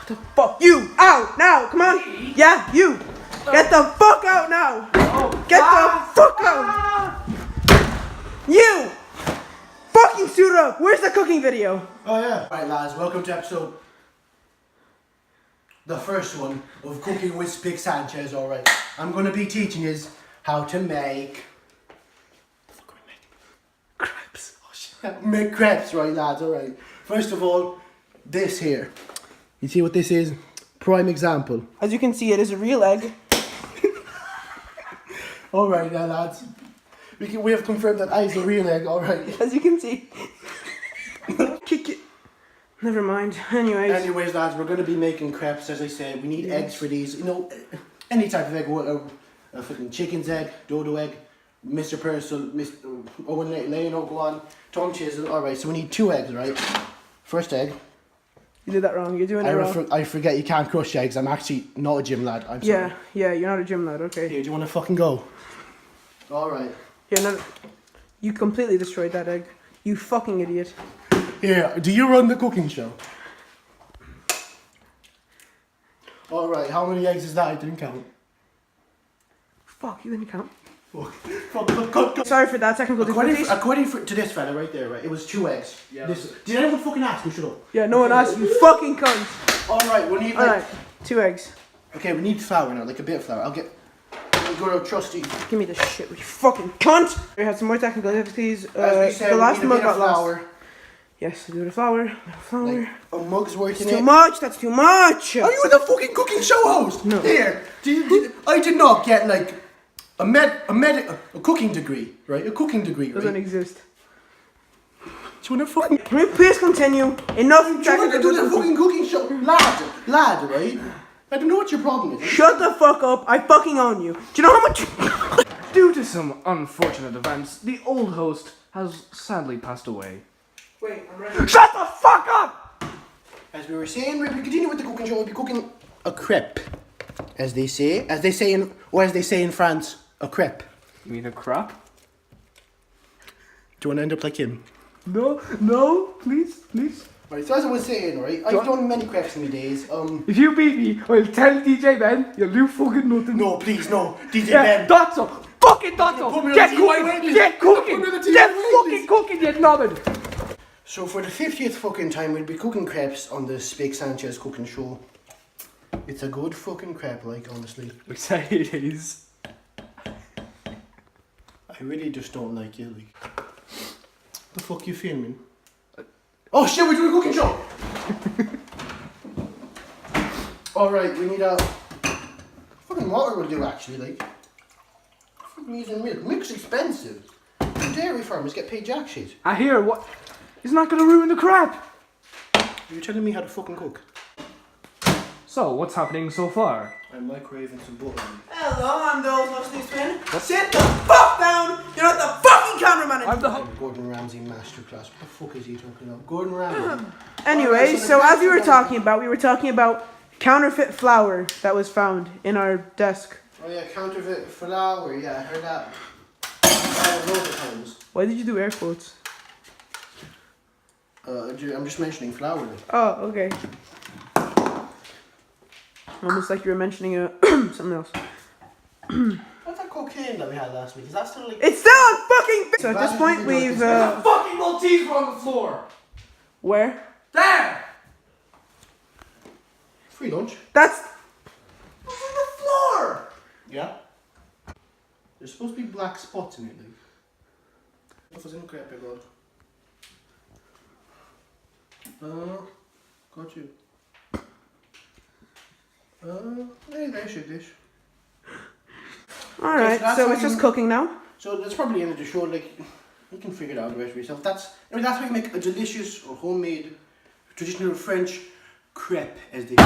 What the fuck? You out now! Come on! Yeah, you! Get the fuck out now! Get the fuck out! You! Fucking suit up! Where's the cooking video? Oh yeah. Alright lads, welcome to episode the first one of Cooking with Spick Sanchez. Alright. I'm gonna be teaching you how to make crepes. Oh shit. Make crepes, right lads, alright. First of all, this here. You see what this is? Prime example. As you can see, it is a real egg. Alright now lads. We have confirmed that I is a real egg, alright. As you can see. Kick it. Never mind. Anyways lads, we're going to be making crepes as I said. We need eggs for these. You know, any type of egg. A fucking chicken's egg, dodo egg, Mr. Purcell, Mr. Owen Lane, go on. Tom Chisel. Alright, so we need 2 eggs, right? First egg. You did that wrong. You're doing it wrong. I forget you can't crush eggs. I'm actually not a gym lad. I'm sorry. Yeah, you're not a gym lad, okay. Here, do you want to fucking go? Alright. Yeah, no, you completely destroyed that egg. You fucking idiot. Here, do you run the cooking show? Alright, how many eggs is that? I didn't count. Fuck, you didn't count. Fuck. Sorry for that technical difficulties. According to this fella right there, right, it was 2 eggs. Yeah. Did anyone fucking ask me? Shut up. Yeah, no one asked you, fucking cunt. Alright, we need Alright, 2 eggs. Okay, we need flour now, like a bit of flour. I'll go to trusty. Give me this shit, you fucking cunt. We had some more technical difficulties. As we said, the last we need mug a bit of got flour. lost. Yes, do the flour. Like, a mug's worth in it. Too much, that's too much. Are you the fucking cooking show host? No. Here, I did not get like a cooking degree, right? A cooking degree, right? Doesn't exist. Do you want to fucking... Can we please continue? Enough Do you want to do the fucking cooking show? Lad, right? I don't know what your problem is. Shut the fuck up, I fucking own you. Do you know how much... Due to some unfortunate events, the old host has sadly passed away. Wait, I'm ready. Shut the fuck up! As we were saying, we'll continue with the cooking show. We'll be cooking a crepe, as they say in France, a crepe. You mean a crap? Do you want to end up like him? No, please. Right, so as I was saying, right, I've done many crepes in my days. If you beat me, I'll tell DJ Ben you'll do fucking nothing. No, please, no, DJ Yeah, Ben. Dotso! Fucking Dotso! Put me on Get the cooking! TV, Get cooking! Put me on the TV, Get please. fucking cooking, you knobhead! So for the 50th fucking time, we'll be cooking crepes on the Spick Sanchez cooking show. It's a good fucking crepe, like, honestly. We say it is. I really just don't like you, like. The fuck you filming? Oh shit, we're doing a cooking show! Alright, we need a... Fucking water will do, actually, like. Fucking using milk. Milk's expensive. Dairy farmers get paid jack shit. I hear what? It's not gonna ruin the crap. You're telling me how to fucking cook? So, what's happening so far? I'm microwaving some butter. Hello, I'm the old host Spin. Sit the fuck down! You're not the fucking cameraman! I'm the Gordon Ramsay masterclass. What the fuck is he talking about? Gordon Ramsay. Anyway, Alright, so the as we were crepes talking about counterfeit flour that was found in our desk. Oh yeah, counterfeit flour. Yeah, I heard that. Loads of times. Why did you do air quotes? I'm just mentioning flour. Like. Oh, okay. Almost like you were mentioning something else. What's that cocaine that we had last week? Is that still like... It's still on fucking... So at this point we've... fucking Maltese on the floor! Where? There! Free lunch. That's... What's on the floor? Yeah. There's supposed to be black spots in it, like. What was in the crepe, God? Got you. Hey, there's your dish. Alright, Okay, so it's just cooking now? So that's probably the end of the show, like, you can figure it out the rest of yourself. That's how you make a delicious or homemade, traditional French crepe, as they say.